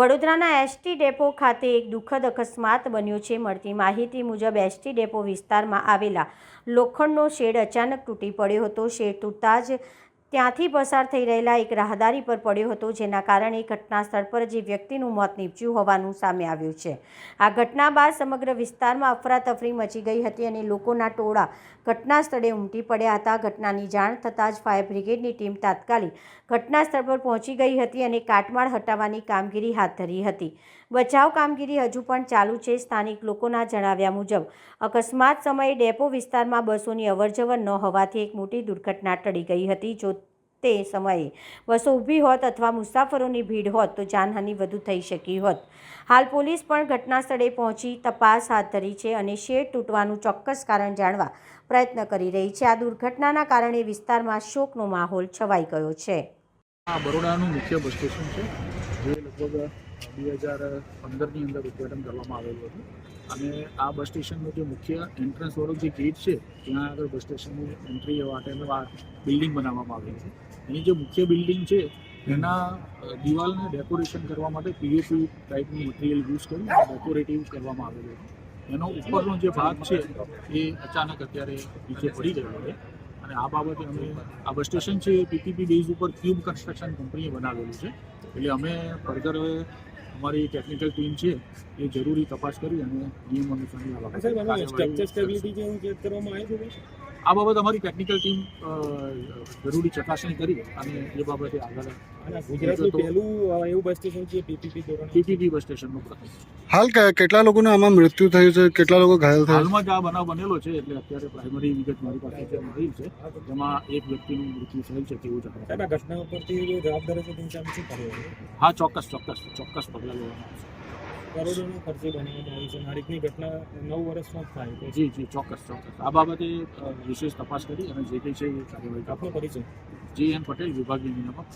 વડોદરાના ST depot ખાતે એક દુઃખદ અકસ્માત બન્યો છે। મળતી માહિતી મુજબ એસટી ડેપો વિસ્તારમાં આવેલા લોખંડનો શેડ અચાનક તૂટી પડ્યો હતો। શેડ તૂટતા જ ત્યાંથી પસાર થઈ રહેલા એક રાહદારી પર પડ્યો હતો, જેના કારણે ઘટના સ્થળ પર જ વ્યક્તિનું મોત નીપજ્યું હોવાનું સામે આવ્યું છે। આ ઘટના બાદ સમગ્ર વિસ્તારમાં અફરાતફરી મચી ગઈ હતી અને લોકોના ટોળા ઘટના સ્થળે ઉમટી પડ્યા હતા। ઘટનાની જાણ થતાં જ ફાયર બ્રિગેડની ટીમ તાત્કાલિક ઘટના સ્થળ પર પહોંચી ગઈ હતી અને કાટમાળ હટાવવાની કામગીરી હાથ ધરી હતી। બચાવ કામગીરી હજુ પણ ચાલુ છે। સ્થાનિક લોકોના જણાવ્યા મુજબ અકસ્માત સમયે ડેપો વિસ્તારમાં બસોની અવરજવર ન હોવાથી એક મોટી દુર્ઘટના ટળી ગઈ હતી। જો તે સમયે બસો ઊભી હોત અથવા મુસાફરોની ભીડ હોત તો જાનહાનિ વધુ થઈ શકી હોત। હાલ પોલીસ પણ ઘટના સ્થળે પહોંચી તપાસ હાથ ધરી છે અને શેડ તૂટવાનું ચોક્કસ કારણ જાણવા પ્રયત્ન કરી રહી છે। આ દુર્ઘટનાના કારણે વિસ્તારમાં શોકનો માહોલ છવાઈ ગયો છે। આ બરોડાનું મુખ્ય બસ સ્ટેશન છે, જે લગભગ 2015ની અંદર ઉદ્ઘાટન કરવામાં આવેલું હતું અને આ બસ સ્ટેશનનું જે મુખ્ય એન્ટ્રન્સ વાળો જે ગેટ છે, ત્યાં આગળ બસ સ્ટેશનની એન્ટ્રી માટેનું આ બિલ્ડિંગ બનાવવામાં આવેલી છે। એની જે મુખ્ય બિલ્ડિંગ છે એના દિવાલને ડેકોરેશન કરવા માટે પીવીસી ટાઈપનું મટીરિયલ યુઝ કરી ડેકોરેટિવ કરવામાં આવેલું છે। એનો ઉપરનો જે ભાગ છે એ અચાનક અત્યારે નીચે પડી ગયો છે અને આ બાબતે અમે આ બસ સ્ટેશન છે એ પીપીપી બેઝ ઉપર ક્યુબ કન્સ્ટ્રક્શન કંપનીએ બનાવેલું છે, એટલે અમે ફર્ધર અમારી ટેકનિકલ ટીમ છે એ જરૂરી તપાસ કરી અને નિયમ અનુસારની આ બાબત અમારી ટેકનિકલ ટીમ જરૂરી ચકાસણી કરી અને એ બાબતે આગળ ગુજરાતનું પહેલું એવું બસ સ્ટેશન છે પીપીપી બસ સ્ટેશનનું પ્રથમ। હાલ કેટલા લોકોનું આમાં મૃત્યુ થયું છે, કેટલા લોકો ઘાયલ થયા? હાલમાં જ આ બનાવ બનેલો છે, એટલે અત્યારે પ્રાઇમરી વિગત મારી પાસે જે મળી છે તેમાં એક વ્યક્તિનું મૃત્યુ થયેલ છે તેવું જણાવ્યું। ઘટના ઉપરથી જવાબદાર છે તેની સામે શું કર્યું? હા, ચોક્કસ પગલાં લેવામાં આવશે। કરોડોનો ખર્ચે બનાવવામાં આવી છે, આ રીતની ઘટના 9 વર્ષમાં થાય? જી ચોક્કસ આ બાબતે વિશેષ તપાસ કરી અને જે કંઈ છે એ કાર્યવાહી આપનો પરિચય? JN પટેલ, વિભાગીય નિયામક।